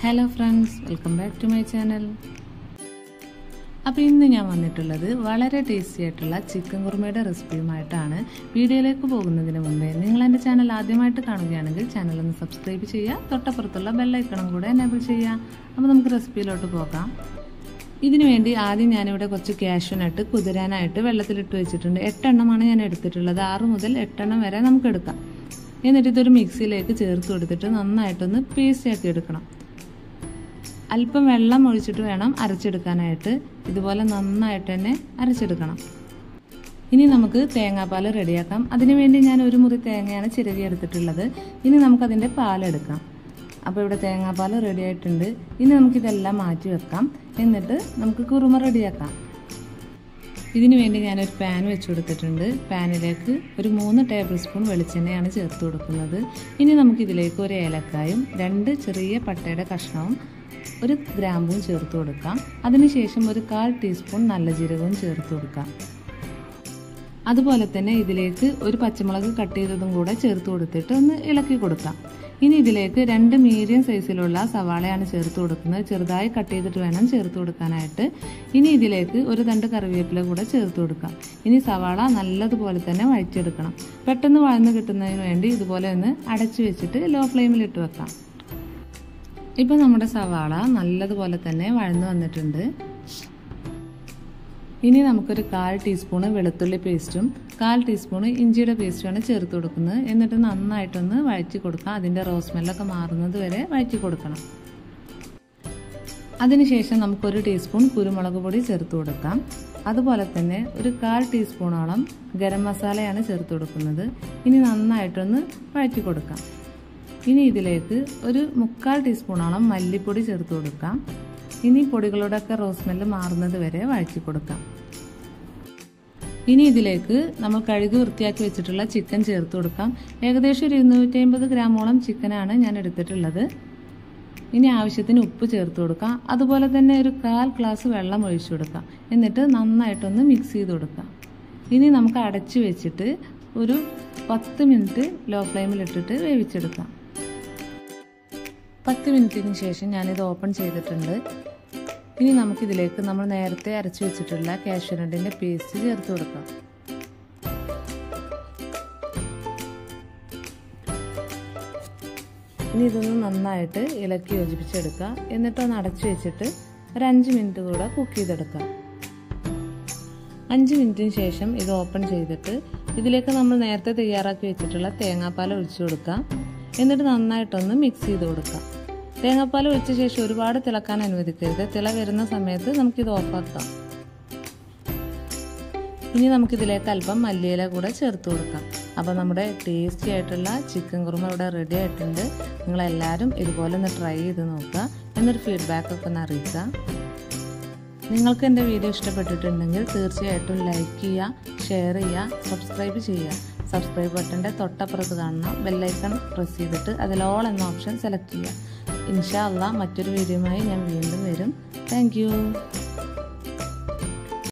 Hello friends, welcome back to my channel. അപ്പോൾ ഇന്ന് ഞാൻ വന്നിട്ടുള്ളത് വളരെ ടേസ്റ്റി ആയിട്ടുള്ള ചിക്കൻ കുറുമയുടെ റെസിപ്പിയുമായിട്ടാണ്. വീഡിയോയിലേക്ക് പോകുന്നതിന് മുമ്പേ നിങ്ങൾ എൻ്റെ ചാനൽ ആദ്യമായിട്ട് കാണുകയാണെങ്കിൽ ചാനൽ ഒന്ന് സബ്സ്ക്രൈബ് ചെയ്യുക, തൊട്ടപ്പുറത്തുള്ള ബെൽ ഐക്കണും കൂടെ എനേബിൾ ചെയ്യുക. അപ്പോൾ നമുക്ക് റെസിപ്പിയിലോട്ട് പോകാം. ഇതിനു വേണ്ടി ആദ്യം ഞാനിവിടെ കുറച്ച് കാഷ്യൂ നട്ട് കുതിരാനായിട്ട് വെള്ളത്തിലിട്ട് വെച്ചിട്ടുണ്ട്. 8 എണ്ണമാണ് ഞാൻ എടുത്തിട്ടുള്ളത്. 6 മുതൽ 8 എണ്ണം വരെ നമുക്ക് എടുക്കാം. എന്നിട്ട് ഇതൊരു മിക്സിയിലേക്ക് ചേർത്ത് കൊടുത്തിട്ട് നന്നായിട്ടൊന്ന് പേസ്റ്റ് ആക്കി എടുക്കണം. അല്പം വെള്ളം ഒഴിച്ചിട്ട് വേണം അരച്ചെടുക്കാനായിട്ട്. ഇതുപോലെ നന്നായിട്ട് തന്നെ അരച്ചെടുക്കണം. ഇനി നമുക്ക് തേങ്ങാപ്പാൽ റെഡിയാക്കാം. അതിനുവേണ്ടി ഞാൻ ഒരു മുറി തേങ്ങയാണ് ചിരകി എടുത്തിട്ടുള്ളത്. ഇനി നമുക്കതിൻ്റെ പാലെടുക്കാം. അപ്പോൾ ഇവിടെ തേങ്ങാപ്പാൽ റെഡി ആയിട്ടുണ്ട്. ഇനി നമുക്കിതെല്ലാം മാറ്റി വെക്കാം. എന്നിട്ട് നമുക്ക് കുറുമ റെഡിയാക്കാം. ഇതിനു വേണ്ടി ഞാനൊരു പാൻ വെച്ച് കൊടുത്തിട്ടുണ്ട്. പാനിലേക്ക് ഒരു 3 ടേബിൾ സ്പൂൺ വെളിച്ചെണ്ണയാണ് ചേർത്ത് കൊടുക്കുന്നത്. ഇനി നമുക്കിതിലേക്ക് ഒരു ഏലക്കായും 2 ചെറിയ പട്ടയുടെ കഷ്ണവും 1 ഗ്രാമ്പും ചേർത്ത് കൊടുക്കാം. അതിനുശേഷം ഒരു 1/4 ടീസ്പൂൺ നല്ല ജീരകവും ചേർത്ത് കൊടുക്കാം. അതുപോലെ തന്നെ ഇതിലേക്ക് ഒരു പച്ചമുളക് കട്ട് ചെയ്തതും കൂടെ ചേർത്ത് കൊടുത്തിട്ട് ഒന്ന് ഇളക്കി കൊടുക്കാം. ഇനി ഇതിലേക്ക് 2 മീഡിയം സൈസിലുള്ള സവാളയാണ് ചേർത്ത് കൊടുക്കുന്നത്. ചെറുതായി കട്ട് ചെയ്തിട്ട് വേണം ചേർത്ത് കൊടുക്കാനായിട്ട്. ഇനി ഇതിലേക്ക് ഒരു തണ്ട് കറിവേപ്പില കൂടെ ചേർത്ത് കൊടുക്കാം. ഇനി സവാള നല്ലതുപോലെ തന്നെ വഴറ്റിയെടുക്കണം. പെട്ടെന്ന് വഴന്ന് കിട്ടുന്നതിന് വേണ്ടി ഇതുപോലെ ഒന്ന് അടച്ചു വെച്ചിട്ട് ലോ ഫ്ലെയിമിൽ ഇട്ട് വെക്കാം. ഇപ്പം നമ്മുടെ സവാള നല്ലതുപോലെ തന്നെ വഴന്നു വന്നിട്ടുണ്ട്. ഇനി നമുക്കൊരു 1/4 ടീസ്പൂണ് വെളുത്തുള്ളി പേസ്റ്റും 1/4 ടീസ്പൂണ് ഇഞ്ചിയുടെ പേസ്റ്റുമാണ് ചേർത്ത് കൊടുക്കുന്നത്. എന്നിട്ട് നന്നായിട്ടൊന്ന് വഴറ്റി കൊടുക്കാം. അതിൻ്റെ റോസ് സ്മെല്ലൊക്കെ മാറുന്നത് വരെ വഴറ്റി കൊടുക്കണം. അതിനുശേഷം നമുക്കൊരു ടീസ്പൂൺ കുരുമുളക് പൊടി ചേർത്ത് കൊടുക്കാം. അതുപോലെ തന്നെ ഒരു 1/4 ടീസ്പൂണോളം ഗരം മസാലയാണ് ചേർത്ത് കൊടുക്കുന്നത്. ഇനി നന്നായിട്ടൊന്ന് വഴറ്റി കൊടുക്കാം. ഇനി ഇതിലേക്ക് ഒരു 3/4 ടീസ്പൂണോളം മല്ലിപ്പൊടി ചേർത്ത് കൊടുക്കാം. ഇനി പൊടികളുടെയൊക്കെ റോസ് സ്മെല്ല് മാറുന്നത് വരെ വഴറ്റി കൊടുക്കാം. ഇനി ഇതിലേക്ക് നമ്മൾ കഴുകി വൃത്തിയാക്കി വെച്ചിട്ടുള്ള ചിക്കൻ ചേർത്ത് കൊടുക്കാം. ഏകദേശം ഒരു 250 ഗ്രാമോളം ചിക്കനാണ് ഞാൻ എടുത്തിട്ടുള്ളത്. ഇനി ആവശ്യത്തിന് ഉപ്പ് ചേർത്ത് കൊടുക്കാം. അതുപോലെ തന്നെ ഒരു 1/4 ഗ്ലാസ് വെള്ളം ഒഴിച്ചു കൊടുക്കാം. എന്നിട്ട് നന്നായിട്ടൊന്ന് മിക്സ് ചെയ്ത് കൊടുക്കാം. ഇനി നമുക്ക് അടച്ചു വെച്ചിട്ട് ഒരു 10 മിനിറ്റ് ലോ ഫ്ലെയിമിൽ ഇട്ടിട്ട് വേവിച്ചെടുക്കാം. 10 മിനിറ്റിന് ശേഷം ഞാനിത് ഓപ്പൺ ചെയ്തിട്ടുണ്ട്. ഇനി നമുക്കിതിലേക്ക് നമ്മൾ നേരത്തെ അരച്ചു വെച്ചിട്ടുള്ള കാഷ്യൂ നട്ടിൻ്റെ പേസ്റ്റ് ചേർത്ത് കൊടുക്കാം. ഇനി ഇതൊന്ന് നന്നായിട്ട് ഇളക്കി യോജിപ്പിച്ചെടുക്കുക. എന്നിട്ടൊന്ന് അടച്ചു വെച്ചിട്ട് ഒരു 5 മിനിറ്റ് കൂടെ കുക്ക് ചെയ്തെടുക്കാം. 5 മിനിറ്റിന് ശേഷം ഇത് ഓപ്പൺ ചെയ്തിട്ട് ഇതിലേക്ക് നമ്മൾ നേരത്തെ തയ്യാറാക്കി വെച്ചിട്ടുള്ള തേങ്ങാപ്പാൽ ഒഴിച്ചു കൊടുക്കാം. എന്നിട്ട് നന്നായിട്ടൊന്ന് മിക്സ് ചെയ്ത് കൊടുക്കാം. തേങ്ങാപ്പാൽ ഒഴിച്ച ശേഷം ഒരുപാട് തിളക്കാൻ അനുവദിക്കരുത്. തിള വരുന്ന സമയത്ത് നമുക്കിത് ഓഫാക്കാം. ഇനി നമുക്കിതിലേക്ക് അല്പം മല്ലിയില കൂടെ ചേർത്ത് കൊടുക്കാം. അപ്പോൾ നമ്മുടെ ടേസ്റ്റി ആയിട്ടുള്ള ചിക്കൻ കുറുമ ഇവിടെ റെഡി ആയിട്ടുണ്ട്. നിങ്ങളെല്ലാവരും ഇതുപോലെ ഒന്ന് ട്രൈ ചെയ്ത് നോക്കുക. എന്നൊരു ഫീഡ്ബാക്കൊക്കെ ഒന്ന് അറിയിക്കുക. നിങ്ങൾക്ക് എൻ്റെ വീഡിയോ ഇഷ്ടപ്പെട്ടിട്ടുണ്ടെങ്കിൽ തീർച്ചയായിട്ടും ലൈക്ക് ചെയ്യുക, ഷെയർ ചെയ്യുക, സബ്സ്ക്രൈബ് ചെയ്യുക. സബ്സ്ക്രൈബ് ബട്ടൻ്റെ തൊട്ടപ്പുറത്ത് കാണുന്ന ബെല്ലൈക്കൺ പ്രസ് ചെയ്തിട്ട് അതിൽ ഓൾ എന്ന ഓപ്ഷൻ സെലക്ട് ചെയ്യുക. ഇൻഷാ അല്ലാഹ് മറ്റൊരു വീഡിയോയുമായി ഞാൻ വീണ്ടും വരും. Thank you.